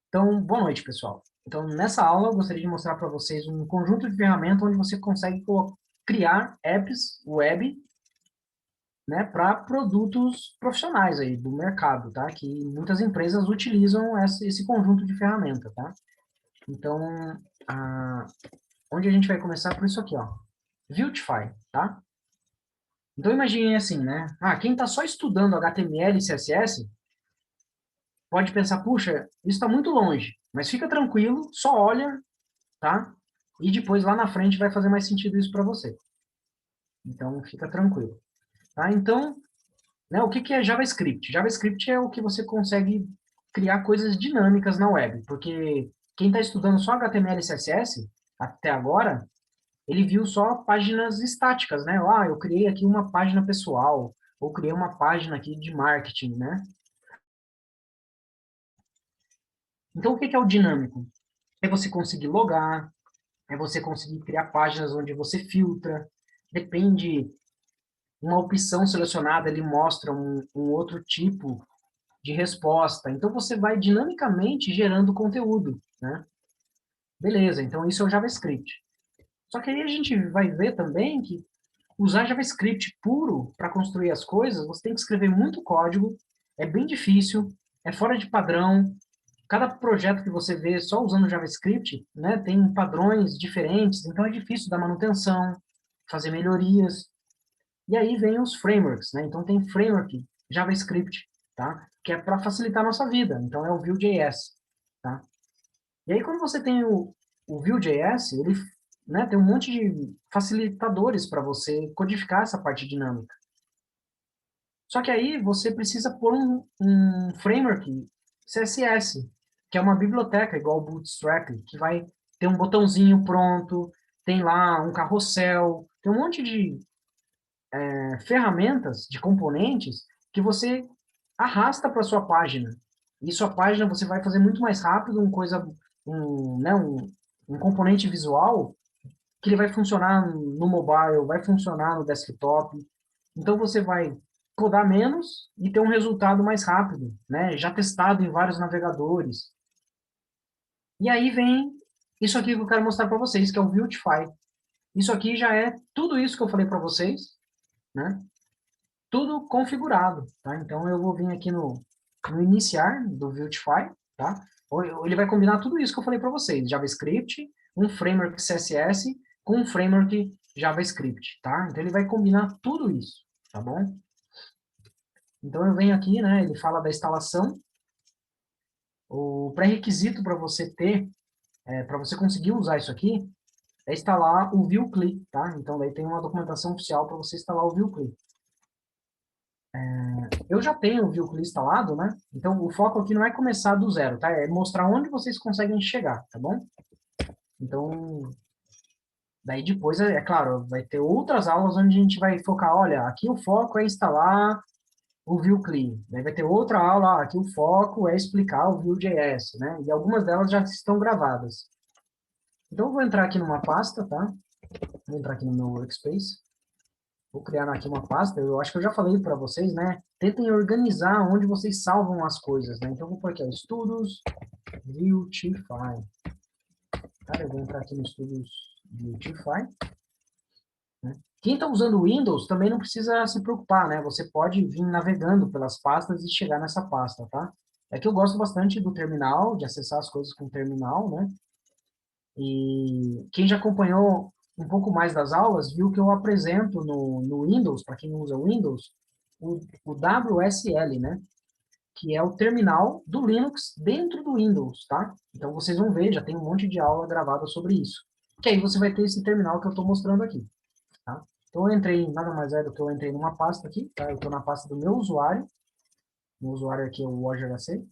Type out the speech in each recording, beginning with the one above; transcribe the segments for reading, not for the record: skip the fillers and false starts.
Então, boa noite, pessoal. Então, nessa aula, eu gostaria de mostrar para vocês um conjunto de ferramentas onde você consegue criar apps web, né, para produtos profissionais aí do mercado, tá? Que muitas empresas utilizam esse conjunto de ferramentas, tá? Então, onde a gente vai começar por isso aqui, ó, Vuetify, tá? Então, imagine assim, né? Quem está só estudando HTML e CSS pode pensar, puxa, isso está muito longe, mas fica tranquilo, só olha, tá? E depois lá na frente vai fazer mais sentido isso para você. Então fica tranquilo, tá? Então, né, o que que é JavaScript? JavaScript é o que você consegue criar coisas dinâmicas na web, porque quem está estudando só HTML e CSS até agora, ele viu só páginas estáticas, né? Eu criei aqui uma página pessoal, ou criei uma página aqui de marketing, né? Então o que que é o dinâmico? É você conseguir logar, é você conseguir criar páginas onde você filtra, depende. Uma opção selecionada, ele mostra um outro tipo de resposta. Então, você vai dinamicamente gerando conteúdo, né? Beleza, então isso é o JavaScript. Só que aí a gente vai ver também que usar JavaScript puro para construir as coisas, você tem que escrever muito código, é bem difícil, é fora de padrão. Cada projeto que você vê só usando JavaScript, né, tem padrões diferentes, então é difícil dar manutenção, fazer melhorias. E aí vem os frameworks, né? Então tem framework JavaScript, tá? Que é para facilitar a nossa vida. Então é o Vue.js, tá? E aí quando você tem o Vue.js, ele, né, tem um monte de facilitadores para você codificar essa parte dinâmica. Só que aí você precisa pôr um framework CSS, que é uma biblioteca igual o Bootstrap, que vai ter um botãozinho pronto, tem lá um carrossel, tem um monte de ferramentas de componentes que você arrasta para sua página. E sua página você vai fazer muito mais rápido, um componente visual que ele vai funcionar no mobile, vai funcionar no desktop. Então você vai codar menos e ter um resultado mais rápido, né? Já testado em vários navegadores. E aí vem isso aqui que eu quero mostrar para vocês, que é o Vuetify. Isso aqui já é tudo isso que eu falei para vocês, né? Tudo configurado, tá? Então eu vou vir aqui no iniciar do Vuetify, tá? Ele vai combinar tudo isso que eu falei para vocês, JavaScript, um framework CSS com um framework JavaScript, tá? Então ele vai combinar tudo isso, tá bom? Então eu venho aqui, né? Ele fala da instalação, o pré-requisito para você ter, para você conseguir usar isso aqui, é instalar o Vue.cli, tá? Então daí tem uma documentação oficial para você instalar o Vue.cli. Eu já tenho o Vue.cli instalado, né? Então, o foco aqui não é começar do zero, tá? É mostrar onde vocês conseguem chegar, tá bom? Então, daí depois, é claro, vai ter outras aulas onde a gente vai focar, olha, aqui o foco é instalar o Vue.cli. Daí vai ter outra aula, aqui o foco é explicar o Vue.js, né? E algumas delas já estão gravadas. Então, eu vou entrar aqui numa pasta, tá? Vou entrar aqui no meu workspace. Vou criar aqui uma pasta, eu acho que eu já falei para vocês, né? Tentem organizar onde vocês salvam as coisas, né? Então, eu vou por aqui, ó, Estudos, Vuetify. Cara, eu vou entrar aqui no Estudos Vuetify, né? Quem está usando o Windows também não precisa se preocupar, né? Você pode vir navegando pelas pastas e chegar nessa pasta, tá? É que eu gosto bastante do terminal, de acessar as coisas com o terminal, né? E quem já acompanhou um pouco mais das aulas, viu que eu apresento no Windows, para quem usa Windows, o WSL, né? Que é o terminal do Linux dentro do Windows, tá? Então vocês vão ver, já tem um monte de aula gravada sobre isso. Que aí você vai ter esse terminal que eu estou mostrando aqui, tá? Então eu entrei, nada mais é do que eu entrei numa pasta aqui, tá? Eu estou na pasta do meu usuário aqui é o WordHC.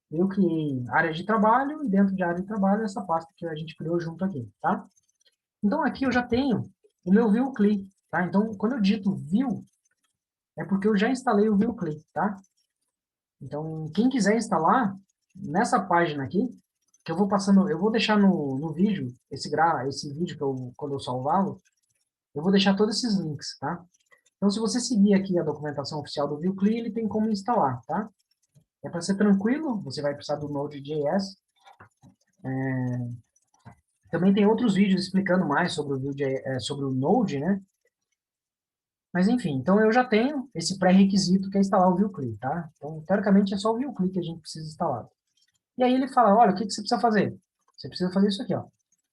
Eu criei área de trabalho e dentro de área de trabalho essa pasta que a gente criou junto aqui, tá? Então aqui eu já tenho o meu Vue.cli, tá? Então quando eu digito Vue, é porque eu já instalei o Vue.cli, tá? Então quem quiser instalar, nessa página aqui, que eu vou passando, eu vou deixar no vídeo, esse vídeo que quando eu salvá-lo, eu vou deixar todos esses links, tá? Então se você seguir aqui a documentação oficial do Vue.cli, ele tem como instalar, tá? É para ser tranquilo, você vai precisar do Node.js, Também tem outros vídeos explicando mais sobre o Vue.js, sobre o Node, né? Mas enfim, então eu já tenho esse pré-requisito que é instalar o VueCli, tá? Então, teoricamente, é só o VueCli que a gente precisa instalar. E aí ele fala, olha, o que que você precisa fazer? Você precisa fazer isso aqui, ó.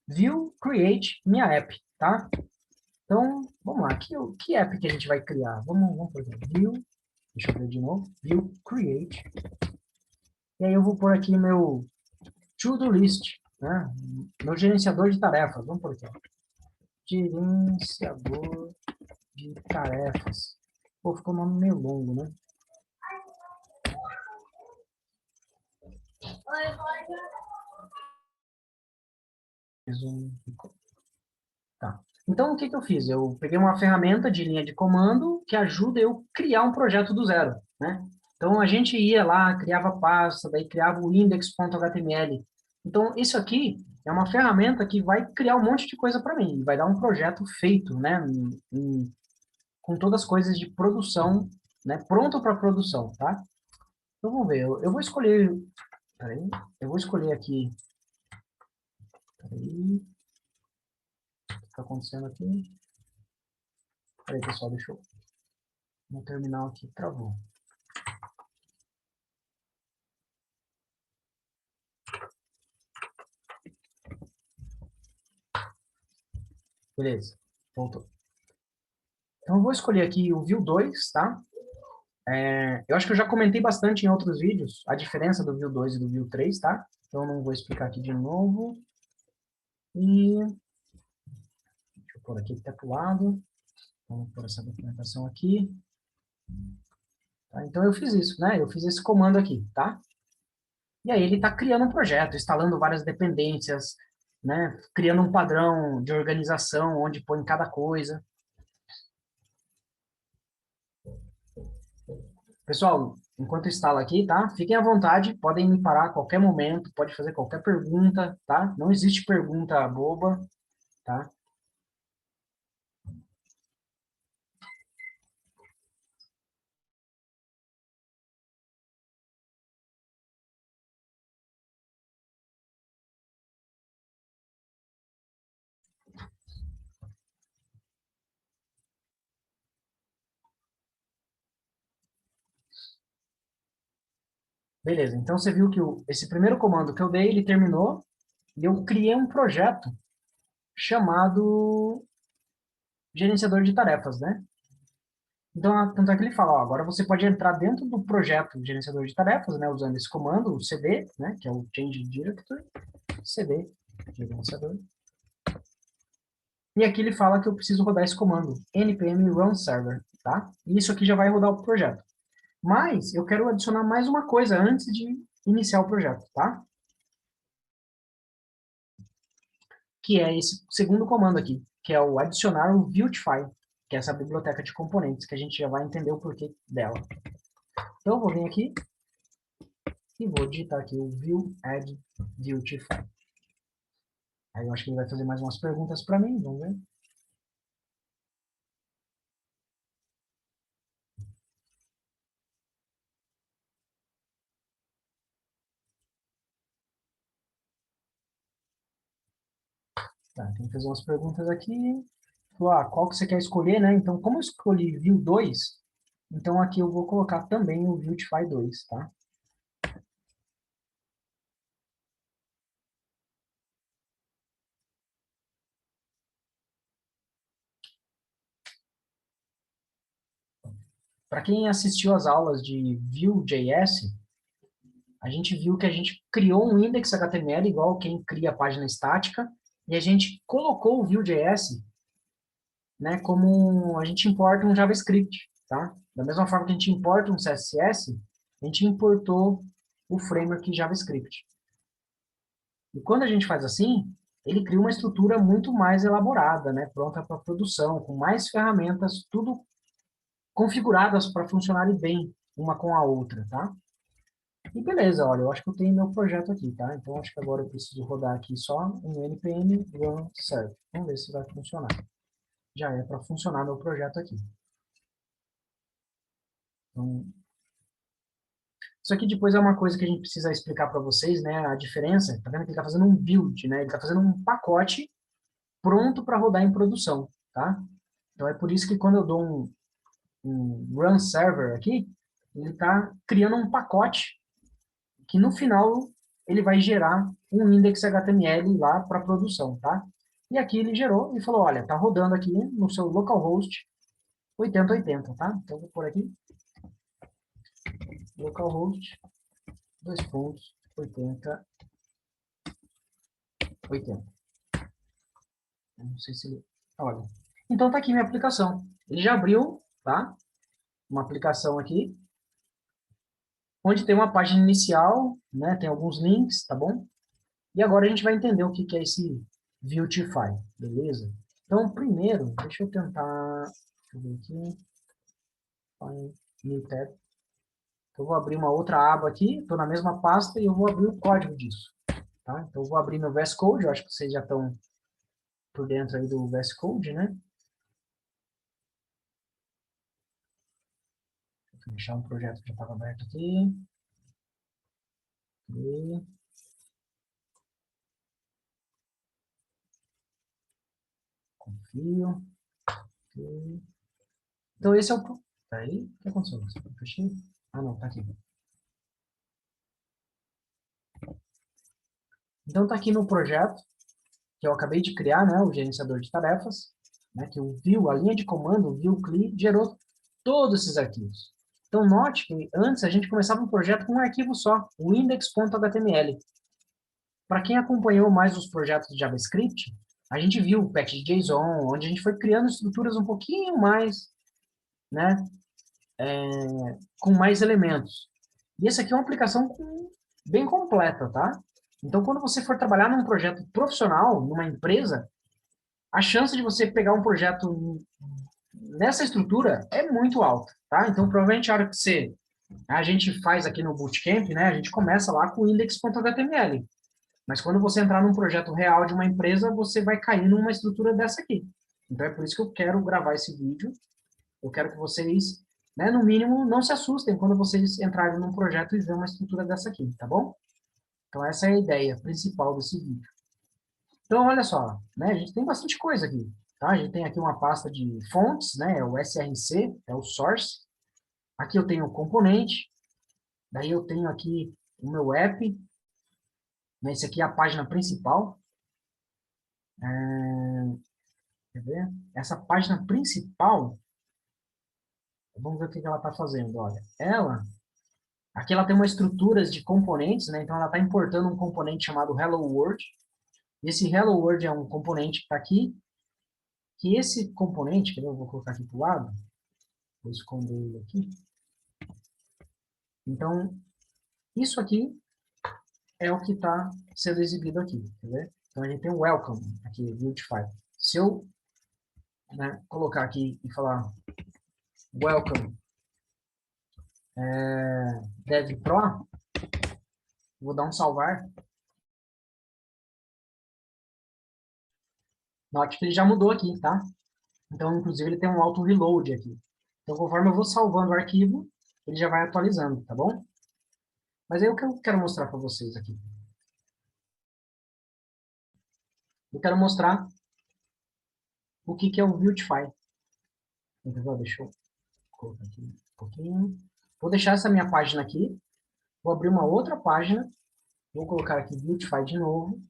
Vue create minha app, tá? Então, vamos lá. Que app que a gente vai criar? Vamos por aqui. Vue, deixa eu ver de novo. Vue create. E aí eu vou pôr aqui meu to-do list, né? Meu gerenciador de tarefas. Vamos por aqui, ó. Gerenciador de tarefas. Pô, ficou um nome meio longo, né? Tá. Então, o que que eu fiz? Eu peguei uma ferramenta de linha de comando que ajuda eu criar um projeto do zero, né? Então, a gente ia lá, criava pasta, daí criava o index.html. Então, isso aqui é uma ferramenta que vai criar um monte de coisa para mim, vai dar um projeto feito, né? Com todas as coisas de produção, né? Pronto para produção, tá? Então, vamos ver. Eu vou escolher... Peraí. Eu vou escolher aqui... Peraí. O que está acontecendo aqui? Peraí, pessoal, deixa eu... No terminal aqui, travou. Beleza, voltou. Então, eu vou escolher aqui o Vue 2, tá? Eu acho que eu já comentei bastante em outros vídeos a diferença do Vue 2 e do Vue 3, tá? Então, eu não vou explicar aqui de novo. E deixa eu pôr aqui até para o lado. Vamos pôr essa documentação aqui. Tá? Então, eu fiz isso, né? Eu fiz esse comando aqui, tá? E aí, ele está criando um projeto, instalando várias dependências, né? Criando um padrão de organização onde põe cada coisa. Pessoal, enquanto instala aqui, tá? Fiquem à vontade, podem me parar a qualquer momento, pode fazer qualquer pergunta, tá? Não existe pergunta boba, tá? Beleza, então você viu que esse primeiro comando que eu dei, ele terminou, e eu criei um projeto chamado gerenciador de tarefas, né? Então, tanto é que ele fala, ó, agora você pode entrar dentro do projeto gerenciador de tarefas, né, usando esse comando, o cd, né, que é o change directory, cd, gerenciador. E aqui ele fala que eu preciso rodar esse comando, npm run server, tá? E isso aqui já vai rodar o projeto. Mas eu quero adicionar mais uma coisa antes de iniciar o projeto, tá? Que é esse segundo comando aqui, que é o adicionar o Vuetify, que é essa biblioteca de componentes, que a gente já vai entender o porquê dela. Então eu vou vir aqui e vou digitar aqui o view add Vuetify. Aí eu acho que ele vai fazer mais umas perguntas para mim, vamos ver. Tá, tem que fazer umas perguntas aqui. Falou, qual que você quer escolher, né? Então, como eu escolhi Vue 2, então aqui eu vou colocar também o Vuetify 2, tá? Para quem assistiu às aulas de Vue.js, a gente viu que a gente criou um index HTML igual quem cria a página estática, e a gente colocou o Vue.js, né, como a gente importa um JavaScript, tá? Da mesma forma que a gente importa um CSS, a gente importou o framework JavaScript. E quando a gente faz assim, ele cria uma estrutura muito mais elaborada, né, pronta para produção, com mais ferramentas, tudo configuradas para funcionarem bem uma com a outra, tá? E beleza, olha, eu acho que eu tenho meu projeto aqui, tá? Então, acho que agora eu preciso rodar aqui só um npm run serve. Vamos ver se vai funcionar. Já é para funcionar meu projeto aqui. Então, Isso aqui depois é uma coisa que a gente precisa explicar para vocês, né? A diferença, tá vendo que ele está fazendo um build, né? Ele está fazendo um pacote pronto para rodar em produção, tá? Então é por isso que quando eu dou um run server aqui, ele está criando um pacote que no final ele vai gerar um index HTML lá para produção, tá? E aqui ele gerou e falou, olha, tá rodando aqui no seu localhost 8080, tá? Então eu vou por aqui, localhost, 2.80, 80. Não sei se ele... Olha. Então tá aqui minha aplicação. Ele já abriu, tá? Uma aplicação aqui, onde tem uma página inicial, né? Tem alguns links, tá bom? E agora a gente vai entender o que que é esse Beautify, beleza? Então, primeiro, deixa eu tentar... Deixa eu ver aqui. Find New Tab. Eu vou abrir uma outra aba aqui, estou na mesma pasta e eu vou abrir o código disso, tá? Então, eu vou abrir meu VS Code, eu acho que vocês já estão por dentro aí do VS Code, né? Vou deixar um projeto que já estava aberto aqui. E... Confio. E... Então, esse é o... Tá aí? O que aconteceu? Fechei? Ah, não, tá aqui. Então, tá aqui no projeto que eu acabei de criar, né? O gerenciador de tarefas, né? Que o view, a linha de comando, o view cli, gerou todos esses arquivos. Então, note que antes a gente começava um projeto com um arquivo só, o index.html. Para quem acompanhou mais os projetos de JavaScript, a gente viu o patch.json, onde a gente foi criando estruturas um pouquinho mais, né, com mais elementos. E essa aqui é uma aplicação bem completa, tá? Então, quando você for trabalhar num projeto profissional, numa empresa, a chance de você pegar um projeto nessa estrutura é muito alta, tá? Então, provavelmente a hora que a gente faz aqui no Bootcamp, né, a gente começa lá com index.html. Mas quando você entrar num projeto real de uma empresa, você vai cair numa estrutura dessa aqui. Então é por isso que eu quero gravar esse vídeo. Eu quero que vocês, né, no mínimo, não se assustem quando vocês entrarem num projeto e ver uma estrutura dessa aqui, tá bom? Então essa é a ideia principal desse vídeo. Então olha só, né, a gente tem bastante coisa aqui, tá? A gente tem aqui uma pasta de fontes, né, é o SRC, é o source. Aqui eu tenho o componente, daí eu tenho aqui o meu app, né, esse aqui é a página principal. Quer ver? Essa página principal, vamos ver o que ela está fazendo. Olha, aqui ela tem uma estrutura de componentes, né? Então ela está importando um componente chamado Hello World. Esse Hello World é um componente que está aqui, que esse componente, que eu vou colocar aqui para o lado, vou esconder ele aqui. Então, isso aqui é o que está sendo exibido aqui, quer ver? Então a gente tem o Welcome, aqui, Beautify. Se eu, né, colocar aqui e falar Welcome Dev Pro, vou dar um salvar. Note que ele já mudou aqui, tá? Então, inclusive, ele tem um auto-reload aqui. Então, conforme eu vou salvando o arquivo, ele já vai atualizando, tá bom? Mas aí o que eu quero mostrar para vocês aqui? Eu quero mostrar o que que é o Beautify. Entendeu? Deixa eu colocar aqui um pouquinho. Vou deixar essa minha página aqui. Vou abrir uma outra página. Vou colocar aqui Beautify de novo.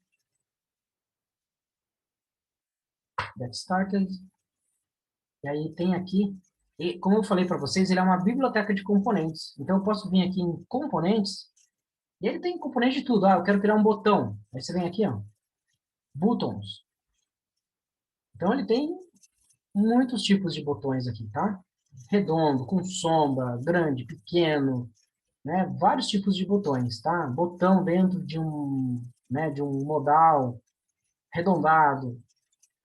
Get Started. E aí tem aqui, e como eu falei para vocês, ele é uma biblioteca de componentes. Então eu posso vir aqui em componentes, e ele tem componente de tudo. Ah, eu quero criar um botão. Aí você vem aqui, ó, buttons. Então ele tem muitos tipos de botões aqui, tá? Redondo, com sombra, grande, pequeno, né? Vários tipos de botões, tá? Botão dentro de né, de um modal, arredondado,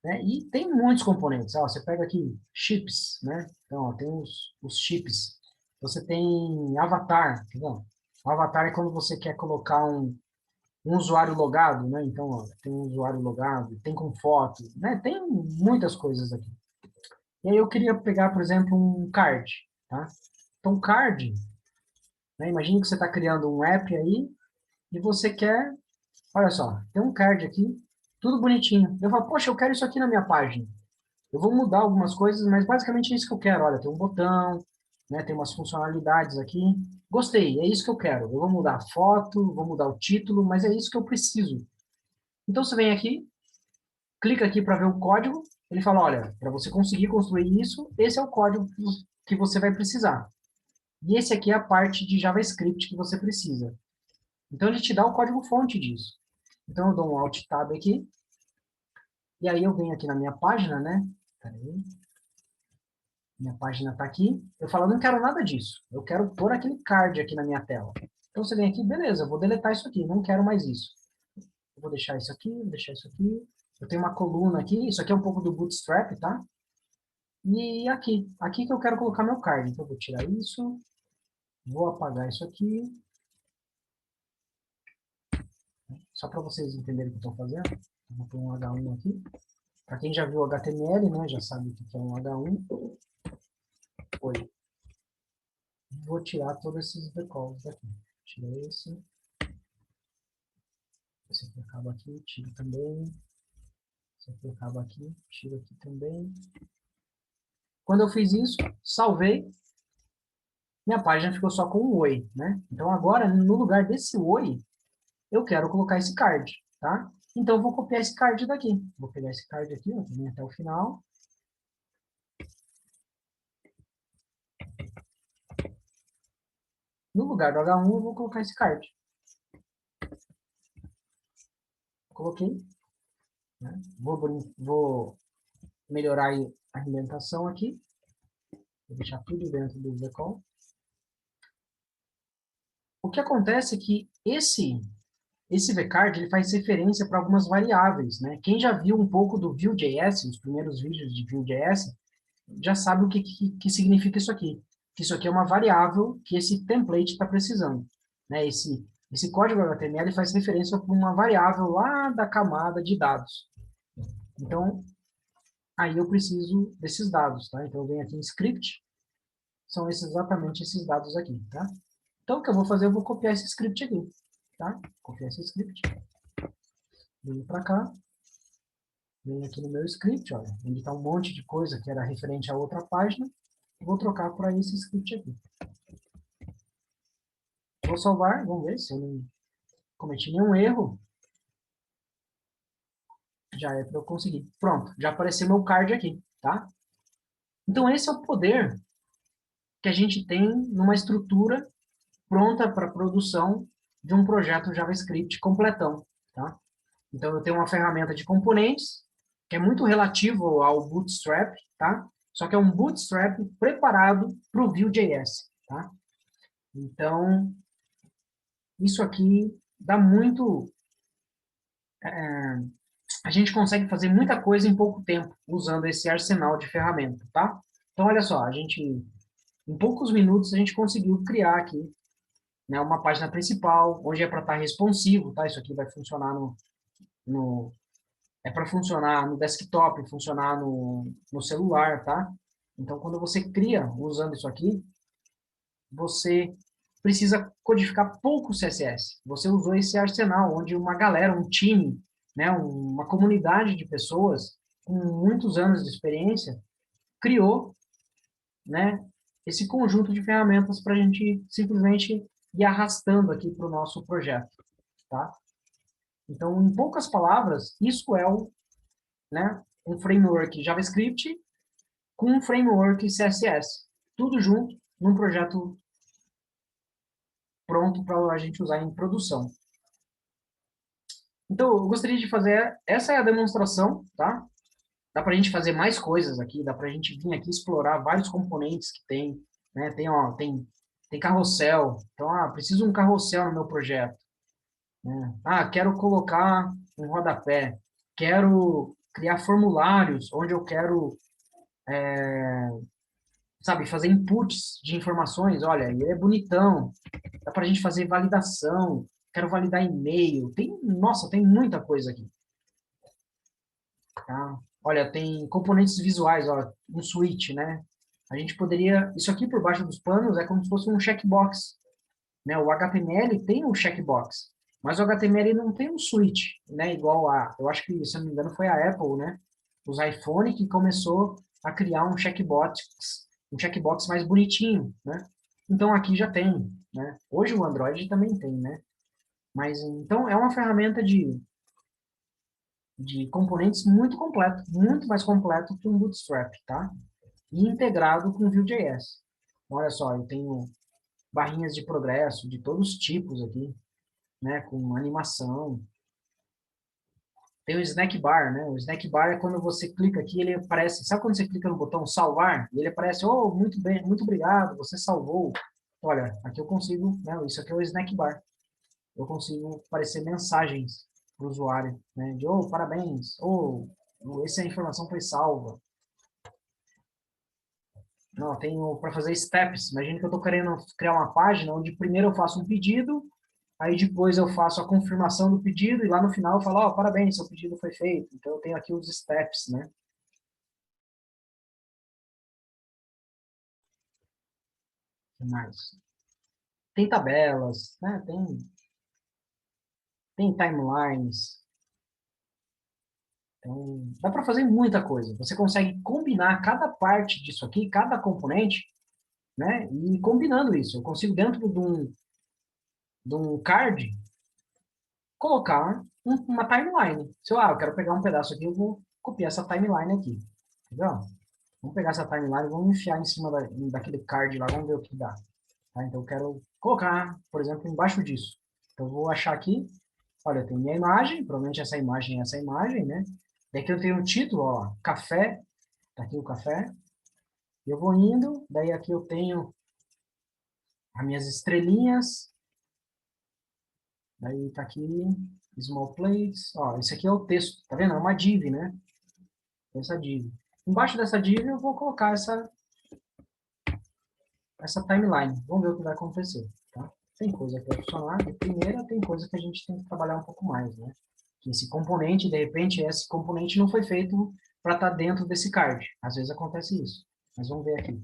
né? E tem muitos componentes. Ó, você pega aqui chips, né? Então, ó, tem os chips. Você tem avatar, tá bom? O avatar é quando você quer colocar um usuário logado, né? Então, ó, tem um usuário logado, tem com foto, né? Tem muitas coisas aqui. E aí eu queria pegar, por exemplo, um card, tá? Então, card, né? Imagine que você está criando um app aí e você quer, olha só, tem um card aqui, tudo bonitinho. Eu falo, poxa, eu quero isso aqui na minha página. Eu vou mudar algumas coisas, mas basicamente é isso que eu quero. Olha, tem um botão, né, tem umas funcionalidades aqui. Gostei, é isso que eu quero. Eu vou mudar a foto, vou mudar o título, mas é isso que eu preciso. Então você vem aqui, clica aqui para ver o código, ele fala, olha, para você conseguir construir isso, esse é o código que você vai precisar. E esse aqui é a parte de JavaScript que você precisa. Então ele te dá o código-fonte disso. Então eu dou um Alt Tab aqui, e aí eu venho aqui na minha página, né? Peraí. Minha página está aqui. Eu falo, não quero nada disso. Eu quero pôr aquele card aqui na minha tela. Então você vem aqui, beleza, eu vou deletar isso aqui, não quero mais isso. Eu vou deixar isso aqui, vou deixar isso aqui. Eu tenho uma coluna aqui, isso aqui é um pouco do Bootstrap, tá? E aqui que eu quero colocar meu card. Então eu vou tirar isso, vou apagar isso aqui, só para vocês entenderem o que eu estou fazendo. Eu vou pôr um H1 aqui. Para quem já viu HTML, né, já sabe o que é um H1. Oi. Vou tirar todos esses decals daqui. Tira esse. Esse aqui acaba aqui, tira também. Esse aqui acaba aqui, tira aqui também. Quando eu fiz isso, salvei. Minha página ficou só com um oi, né? Então agora, no lugar desse oi, eu quero colocar esse card, tá? Então eu vou copiar esse card daqui. Vou pegar esse card aqui, ó, vem até o final. No lugar do H1, eu vou colocar esse card. Coloquei. Né? Vou melhorar a indentação aqui. Vou deixar tudo dentro do decol. O que acontece é que esse vcard ele faz referência para algumas variáveis, né? Quem já viu um pouco do Vue.js, os primeiros vídeos de Vue.js, já sabe o que significa isso aqui. Que isso aqui é uma variável que esse template está precisando, né? Esse código HTML faz referência para uma variável lá da camada de dados. Então, aí eu preciso desses dados, tá? Então, eu venho aqui em script, são exatamente esses dados aqui, tá? Então, o que eu vou fazer, eu vou copiar esse script aqui, tá? Copiar esse script, venho para cá, venho aqui no meu script, olha, ele está um monte de coisa que era referente a outra página, vou trocar para esse script aqui. Vou salvar, vamos ver se eu não cometi nenhum erro. Já é para eu conseguir. Pronto, já apareceu meu card aqui, tá? Então esse é o poder que a gente tem numa estrutura pronta para produção de um projeto JavaScript completão, tá? Então eu tenho uma ferramenta de componentes que é muito relativo ao Bootstrap, tá? Só que é um Bootstrap preparado para o Vue.js, tá? Então isso aqui dá muito a gente consegue fazer muita coisa em pouco tempo usando esse arsenal de ferramentas, tá? Então, olha só, em poucos minutos, a gente conseguiu criar aqui, né, uma página principal, onde é para estar responsivo, tá? Isso aqui vai funcionar no é para funcionar no desktop, funcionar no celular, tá? Então, quando você cria usando isso aqui, você precisa codificar pouco CSS. Você usou esse arsenal, onde uma galera, um time, né, uma comunidade de pessoas com muitos anos de experiência criou, né, esse conjunto de ferramentas para a gente simplesmente ir arrastando aqui para o nosso projeto, tá? Então, em poucas palavras, isso é um framework JavaScript com um framework CSS, tudo junto num projeto pronto para a gente usar em produção. Então, eu gostaria de fazer, essa é a demonstração, tá? Dá para a gente fazer mais coisas aqui, dá para a gente vir aqui explorar vários componentes que tem, né? Tem carrossel, então, preciso de um carrossel no meu projeto, né? Quero colocar um rodapé, quero criar formulários onde eu quero, sabe, fazer inputs de informações, olha, ele é bonitão, dá para a gente fazer validação, quero validar e-mail, nossa, tem muita coisa aqui. Tá? Olha, tem componentes visuais, ó, um switch, né? A gente poderia, isso aqui por baixo dos panos é como se fosse um checkbox. né? O HTML tem um checkbox, mas o HTML não tem um switch, né? Igual a, eu acho que, se eu não me engano, foi a Apple, né? Os iPhone que começou a criar um checkbox mais bonitinho, né? Então aqui já tem, né? Hoje o Android também tem, né? Mas então é uma ferramenta de componentes muito completo, muito mais completo que um Bootstrap, tá? E integrado com o Vue.js. Olha só, eu tenho barrinhas de progresso de todos os tipos aqui, né, com animação. Tem o snack bar, né? O snack bar é quando você clica aqui, ele aparece, sabe quando você clica no botão salvar? E ele aparece, oh, muito bem, muito obrigado, você salvou. Olha, aqui eu consigo, né, isso aqui é o snack bar. Eu consigo aparecer mensagens para o usuário, né, de, oh, parabéns, oh, essa informação foi salva. Não, tenho para fazer steps. Imagina que eu estou querendo criar uma página onde primeiro eu faço um pedido, aí depois eu faço a confirmação do pedido e lá no final eu falo, ó, parabéns, seu pedido foi feito. Então eu tenho aqui os steps, né? O que mais? Tem tabelas, né? Tem timelines. Então, dá para fazer muita coisa. Você consegue combinar cada parte disso aqui, cada componente, né? E combinando isso. Eu consigo dentro de um card colocar uma timeline. Se eu quero pegar um pedaço aqui, eu vou copiar essa timeline aqui. Entendeu? Vamos pegar essa timeline e vamos enfiar em cima daquele card lá, vamos ver o que dá. Tá? Então, eu quero colocar, por exemplo, embaixo disso. Então, eu vou achar aqui, olha, eu tenho minha imagem, provavelmente essa imagem é essa imagem, né? Daqui eu tenho o título, ó, café, tá aqui o café. Eu vou indo, daí aqui eu tenho as minhas estrelinhas, daí tá aqui, small plates, ó, esse aqui é o texto, tá vendo? É uma div, né? Essa div. Embaixo dessa div eu vou colocar essa timeline. Vamos ver o que vai acontecer, tá? Tem coisa que vai funcionar de primeira, tem coisa que a gente tem que trabalhar um pouco mais, né? Que esse componente, de repente, esse componente não foi feito para estar dentro desse card. Às vezes acontece isso. Mas vamos ver aqui.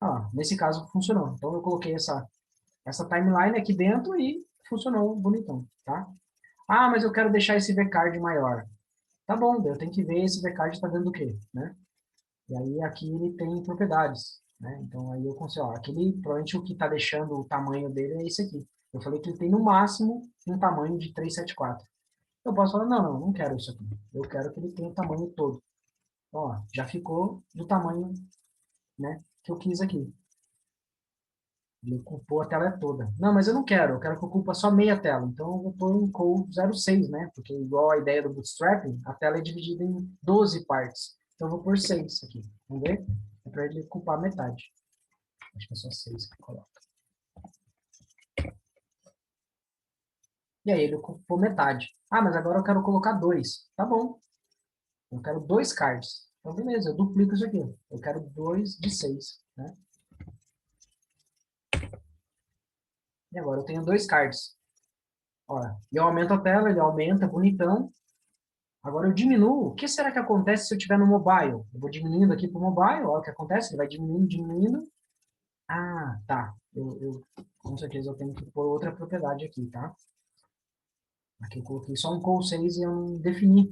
Ah, nesse caso funcionou. Então eu coloquei essa timeline aqui dentro e funcionou bonitão, tá? Ah, mas eu quero deixar esse vcard maior. Tá bom, eu tenho que ver esse vcard está dando o quê, né? E aí aqui ele tem propriedades, né? Então aí eu consigo, ó, aquele, provavelmente o que está deixando o tamanho dele é esse aqui. Eu falei que ele tem no máximo um tamanho de 374. Eu posso falar, não, não, não quero isso aqui. Eu quero que ele tenha o tamanho todo. Ó, já ficou do tamanho, né, que eu quis aqui. Ele ocupou a tela toda. Não, mas eu quero que ocupa só meia tela. Então eu vou pôr um col 06, né? Porque igual a ideia do bootstrapping, a tela é dividida em 12 partes. Então eu vou pôr 6 aqui. Vamos ver? É para ele ocupar metade. Acho que é só 6 que coloca. E aí ele ocupou metade. Ah, mas agora eu quero colocar 2. Tá bom. Eu quero 2 cards. Então beleza, eu duplico isso aqui. Eu quero 2 de 6, né? E agora eu tenho 2 cards. Olha, eu aumento a tela, ele aumenta, bonitão. Agora eu diminuo. O que será que acontece se eu estiver no mobile? Eu vou diminuindo aqui para o mobile, olha o que acontece, ele vai diminuindo, diminuindo. Ah, tá. Com certeza eu tenho que pôr outra propriedade aqui, tá? Aqui eu coloquei só um col6 e eu não defini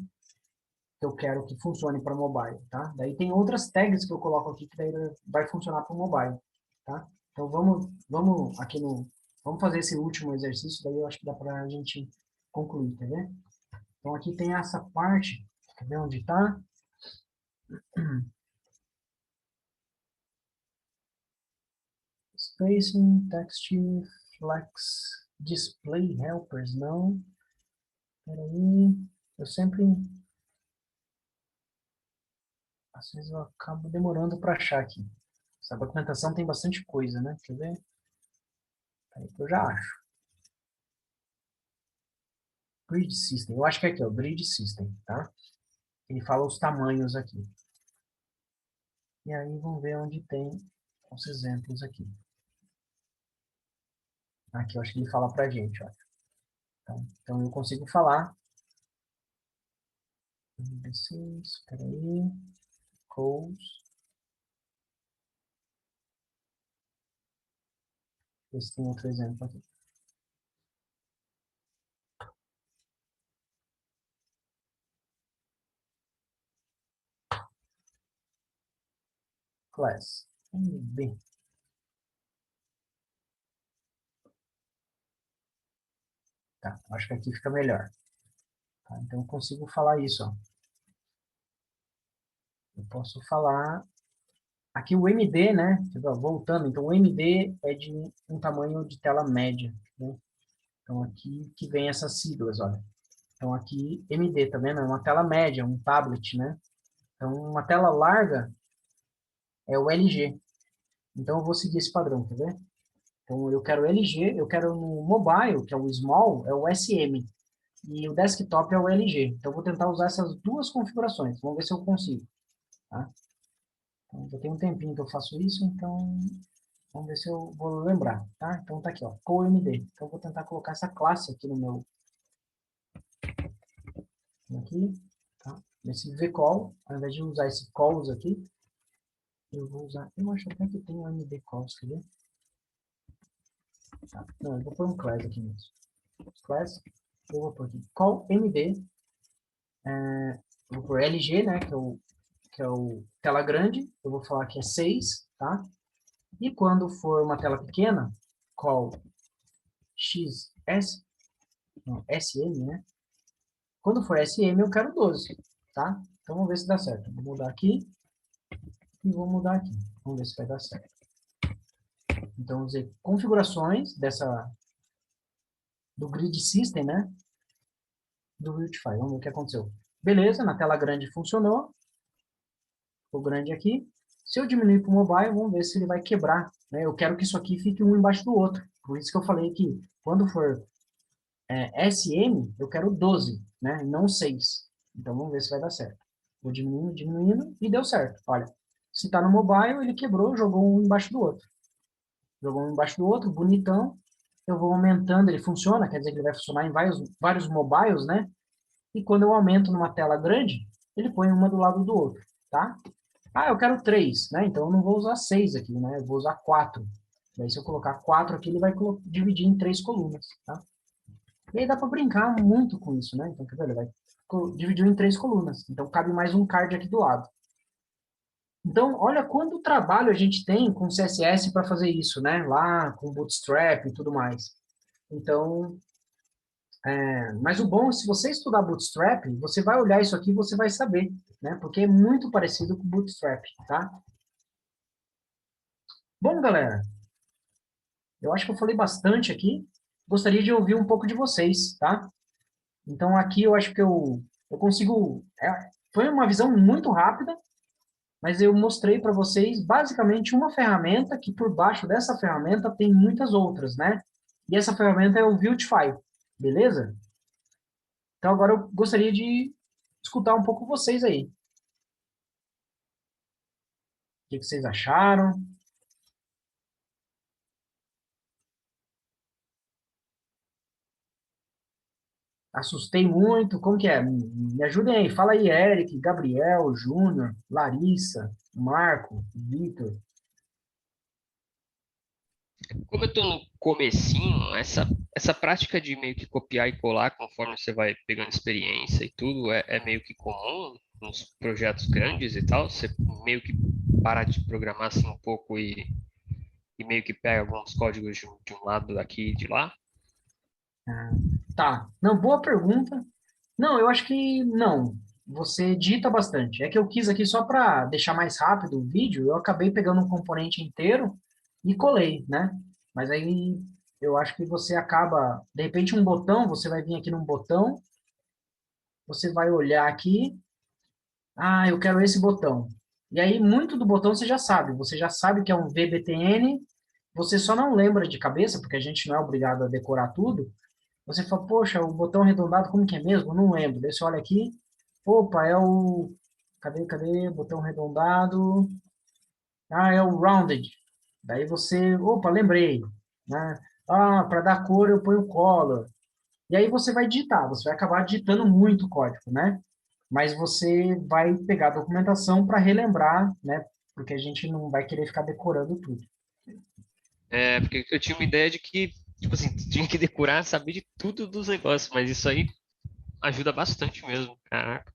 que eu quero que funcione para mobile, tá? Daí tem outras tags que eu coloco aqui que daí vai funcionar para mobile, tá? Então vamos aqui no, vamos fazer esse último exercício, daí eu acho que dá para a gente concluir, tá vendo? Então aqui tem essa parte, quer ver onde está? Spacing, text, flex, display helpers, não. Peraí, eu sempre, às vezes eu acabo demorando para achar aqui. Essa documentação tem bastante coisa, né? Quer ver? Aí que eu já acho. Grid System, eu acho que é aqui, ó, Grid System, tá? Ele fala os tamanhos aqui. E aí vamos ver onde tem os exemplos aqui. Aqui eu acho que ele fala pra gente, ó. Então eu consigo falar. Espera aí. Calls. ver se tem outro exemplo aqui. Class. MD. Tá, acho que aqui fica melhor. Tá, então, eu consigo falar isso, ó. Eu posso falar... Aqui o MD, né? Voltando, então o MD é de um tamanho de tela média, né? Então, aqui que vem essas siglas, olha. Então, aqui, MD, tá vendo? É uma tela média, um tablet, né? Então, uma tela larga é o LG. Então, eu vou seguir esse padrão, tá vendo? Então, eu quero LG, eu quero no mobile, que é o small, é o SM. E o desktop é o LG. Então, eu vou tentar usar essas duas configurações. Vamos ver se eu consigo, tá? Então, já tem um tempinho que eu faço isso, então vamos ver se eu vou lembrar, tá? Então, tá aqui, ó, CoMD. Então, eu vou tentar colocar essa classe aqui no meu... Aqui, tá? Nesse vcall, ao invés de usar esse calls aqui, eu vou usar... Eu acho até que tem um MD calls, quer ver? Tá. Não, eu vou pôr um class aqui mesmo. Class, eu vou pôr aqui call MD, eu vou pôr LG, né, que é o tela grande, eu vou falar que é 6, tá? E quando for uma tela pequena, call XS, não, SM, né? Quando for SM, eu quero 12, tá? Então, vamos ver se dá certo. Vou mudar aqui e vou mudar aqui. Vamos ver se vai dar certo. Então, usei configurações do grid system, né? Do Beautify. Vamos ver o que aconteceu. Beleza, na tela grande funcionou. Ficou grande aqui. Se eu diminuir para o mobile, vamos ver se ele vai quebrar, né? Eu quero que isso aqui fique um embaixo do outro. Por isso que eu falei que quando for SM, eu quero 12, né? Não 6. Então, vamos ver se vai dar certo. Vou diminuindo, diminuindo, e deu certo. Olha, se está no mobile, ele quebrou, jogou um embaixo do outro. Jogou um embaixo do outro, bonitão. Eu vou aumentando, ele funciona, quer dizer que ele vai funcionar em vários mobiles, né? E quando eu aumento numa tela grande, ele põe uma do lado do outro, tá? Ah, eu quero 3, né? Então eu não vou usar 6 aqui, né? Eu vou usar 4. Daí se eu colocar 4 aqui, ele vai dividir em 3 colunas, tá? E aí dá para brincar muito com isso, né? Então, quer ver? Ele vai dividir em 3 colunas. Então cabe mais um card aqui do lado. Então, olha quanto trabalho a gente tem com CSS para fazer isso, né? Lá com Bootstrap e tudo mais. Então, mas o bom, se você estudar Bootstrap, você vai olhar isso aqui e você vai saber, né? Porque é muito parecido com Bootstrap, tá? Bom, galera, eu acho que eu falei bastante aqui. Gostaria de ouvir um pouco de vocês, tá? Então, aqui eu acho que eu consigo... foi uma visão muito rápida, mas eu mostrei para vocês basicamente uma ferramenta que por baixo dessa ferramenta tem muitas outras, né? E essa ferramenta é o Viltify, beleza? Então, agora eu gostaria de escutar um pouco vocês aí. O que vocês acharam? Assustei muito. Como que é? Me ajudem aí. Fala aí, Eric, Gabriel, Júnior, Larissa, Marco, Vitor. Como eu tô no comecinho, essa prática de meio que copiar e colar conforme você vai pegando experiência e tudo é meio que comum nos projetos grandes e tal. Você meio que para de programar assim um pouco e meio que pega alguns códigos de um lado daqui e de lá. Ah, tá. Não, boa pergunta. Não, eu acho que não. Você digita bastante. É que eu quis aqui só para deixar mais rápido o vídeo, eu acabei pegando um componente inteiro e colei, né? Mas aí eu acho que você acaba, de repente um botão, você vai vir aqui num botão, você vai olhar aqui, ah, eu quero esse botão. E aí muito do botão você já sabe que é um VBTN, você só não lembra de cabeça, porque a gente não é obrigado a decorar tudo. Você fala, poxa, o botão arredondado, como que é mesmo? Eu não lembro. Daí você olha aqui, opa, é o... Cadê? Botão arredondado. Ah, é o rounded. Daí você, opa, lembrei. Né? Ah, para dar cor eu ponho color. E aí você vai digitar, você vai acabar digitando muito código, né? Mas você vai pegar a documentação para relembrar, né? Porque a gente não vai querer ficar decorando tudo. Porque eu tinha uma ideia de que, tipo assim, tinha que decorar, saber de tudo dos negócios, mas isso aí ajuda bastante mesmo, caraca.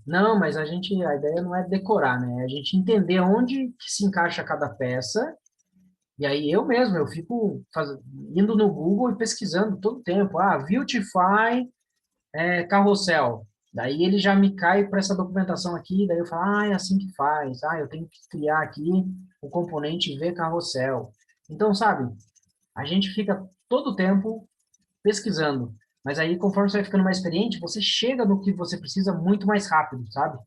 Não, mas a ideia não é decorar, né? É a gente entender onde que se encaixa cada peça. E aí eu mesmo, eu fico indo no Google e pesquisando todo tempo. Ah, Beautify carrossel. Daí ele já me cai para essa documentação aqui, daí eu falo, ah, é assim que faz. Ah, eu tenho que criar aqui o componente V carrossel. Então, sabe, a gente fica todo o tempo pesquisando. Mas aí, conforme você vai ficando mais experiente, você chega no que você precisa muito mais rápido, sabe?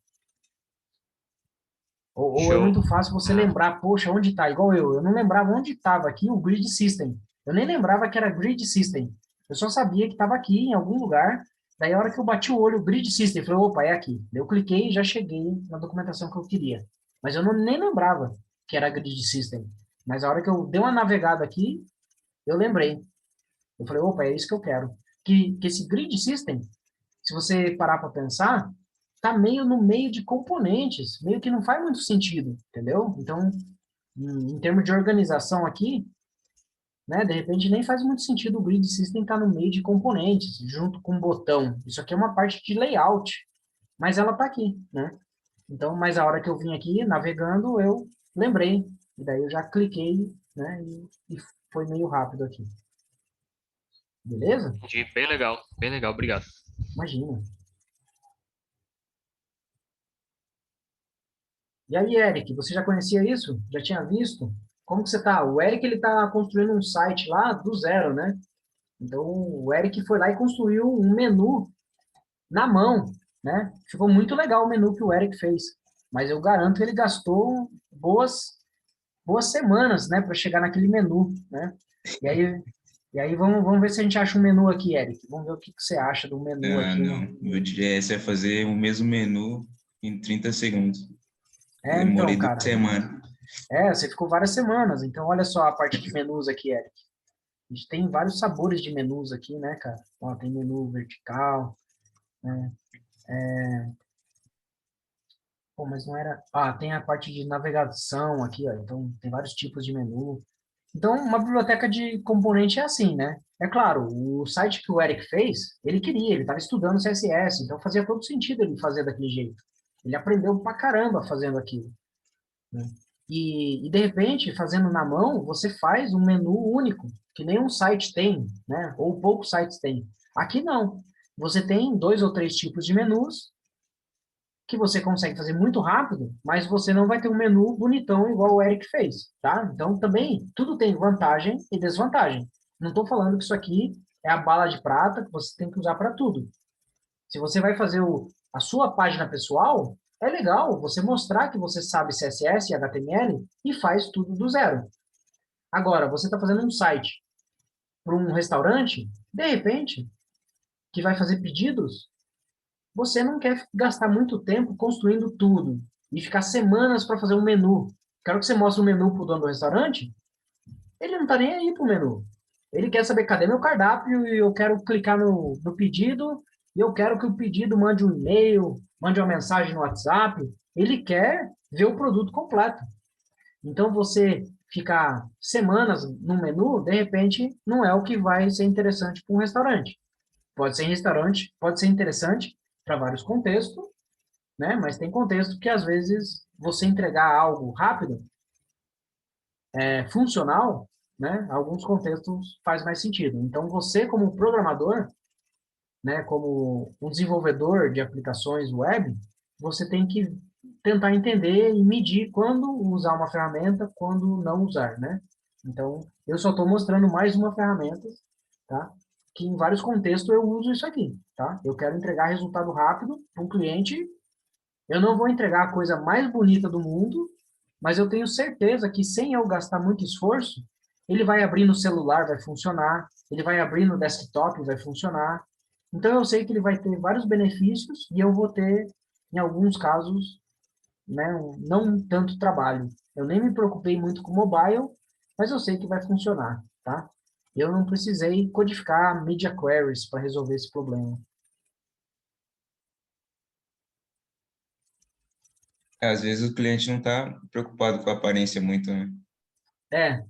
Ou é Show. muito fácil você Ah, lembrar, poxa, onde está? Igual eu não lembrava onde estava aqui o grid system. Eu nem lembrava que era grid system. Eu só sabia que estava aqui em algum lugar. Daí, a hora que eu bati o olho, grid system, eu falei, opa, é aqui. Daí eu cliquei e já cheguei na documentação que eu queria. Mas eu nem lembrava que era grid system. Mas a hora que eu dei uma navegada aqui, eu lembrei. Eu falei, opa, é isso que eu quero. Que esse grid system, se você parar para pensar, tá meio no meio de componentes, meio que não faz muito sentido, entendeu? Então, em termos de organização aqui, né, de repente nem faz muito sentido o grid system estar no meio de componentes, junto com o botão. Isso aqui é uma parte de layout, mas ela tá aqui, né? Então, mas a hora que eu vim aqui navegando, eu lembrei, e daí eu já cliquei, né, e foi meio rápido aqui. Beleza? entendi. Bem legal, obrigado. Imagina. E aí, Eric, você já conhecia isso? Já tinha visto? Como que você tá? O Eric, ele tá construindo um site lá do zero, né? Então, o Eric foi lá e construiu um menu na mão, né? Ficou muito legal o menu que o Eric fez. Mas eu garanto que ele gastou boas semanas, né, para chegar naquele menu, né? E aí, vamos ver se a gente acha um menu aqui, Eric. Vamos ver o que você acha do menu Ah, aqui. não. Meu DJS é fazer o mesmo menu em 30 segundos. Então, Demorei duas cara. semanas. Você ficou várias semanas. Então, olha só a parte de menus aqui, Eric. A gente tem vários sabores de menus aqui, né, cara? Ó, tem menu vertical, né? Pô, mas não era. Ah, tem a parte de navegação aqui, ó. Então, tem vários tipos de menu. Então, uma biblioteca de componente é assim, né? É claro, o site que o Eric fez, ele queria, ele estava estudando CSS, então fazia todo sentido ele fazer daquele jeito. Ele aprendeu pra caramba fazendo aquilo, né? De repente, fazendo na mão, você faz um menu único, que nenhum site tem, né? Ou poucos sites têm. Aqui não. Você tem dois ou três tipos de menus que você consegue fazer muito rápido, mas você não vai ter um menu bonitão igual o Eric fez, tá? Então, também, tudo tem vantagem e desvantagem. Não estou falando que isso aqui é a bala de prata que você tem que usar para tudo. Se você vai fazer a sua página pessoal, é legal você mostrar que você sabe CSS e HTML e faz tudo do zero. Agora, você está fazendo um site para um restaurante, de repente, que vai fazer pedidos, você não quer gastar muito tempo construindo tudo e ficar semanas para fazer um menu. Quero que você mostre o menu para o dono do restaurante, ele não está nem aí para o menu. Ele quer saber cadê meu cardápio e eu quero clicar no pedido e eu quero que o pedido mande um e-mail, mande uma mensagem no WhatsApp. Ele quer ver o produto completo. Então, você ficar semanas no menu, de repente, não é o que vai ser interessante para um restaurante. Pode ser em restaurante, pode ser interessante para vários contextos, né? Mas tem contexto que às vezes você entregar algo rápido, funcional, né? Alguns contextos faz mais sentido. Então você como programador, né? Como um desenvolvedor de aplicações web, você tem que tentar entender e medir quando usar uma ferramenta, quando não usar, né? Então eu só estou mostrando mais uma ferramenta, tá? Que em vários contextos eu uso isso aqui, tá? Eu quero entregar resultado rápido para um cliente. Eu não vou entregar a coisa mais bonita do mundo, mas eu tenho certeza que sem eu gastar muito esforço, ele vai abrir no celular, vai funcionar, ele vai abrir no desktop, vai funcionar. Então eu sei que ele vai ter vários benefícios e eu vou ter, em alguns casos, né, não tanto trabalho. Eu nem me preocupei muito com mobile, mas eu sei que vai funcionar, tá? Eu não precisei codificar media queries para resolver esse problema. Às vezes o cliente não está preocupado com a aparência muito, né? É,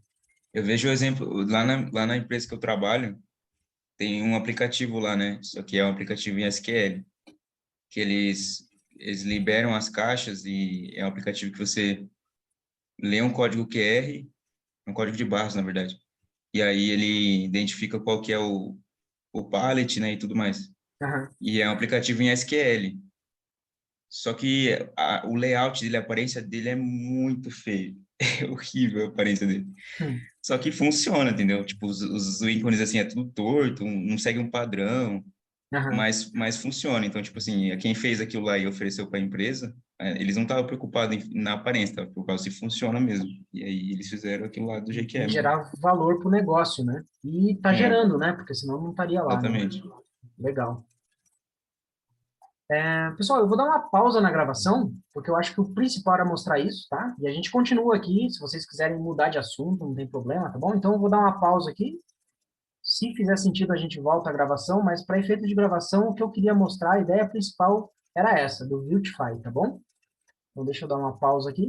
Eu vejo o exemplo, lá na empresa que eu trabalho, tem um aplicativo lá, né? Só que é um aplicativo em SQL, que eles liberam as caixas e é um aplicativo que você lê um código QR, um código de barras, na verdade. E aí ele identifica qual que é o pallet, né, e tudo mais. aham, E é um aplicativo em SQL. Só que o layout dele, a aparência dele é muito feio. É horrível a aparência dele. hum, Só que funciona, entendeu? Tipo, os ícones, assim, é tudo torto, não segue um padrão, aham. mas funciona. Então, tipo assim, quem fez aquilo lá e ofereceu para a empresa, eles não estavam preocupados na aparência, estavam preocupados se funciona mesmo. E aí eles fizeram aquilo lá do jeito que Em é mesmo. gerar valor para o negócio, né? E tá É, gerando, né? Porque senão não estaria lá, né? exatamente. Legal. Pessoal, eu vou dar uma pausa na gravação, porque eu acho que o principal era mostrar isso, tá? E a gente continua aqui, se vocês quiserem mudar de assunto, não tem problema, tá bom? Então eu vou dar uma pausa aqui. Se fizer sentido, a gente volta à gravação, mas para efeito de gravação, o que eu queria mostrar, a ideia principal era essa, do Viltify, tá bom? Então deixa eu dar uma pausa aqui.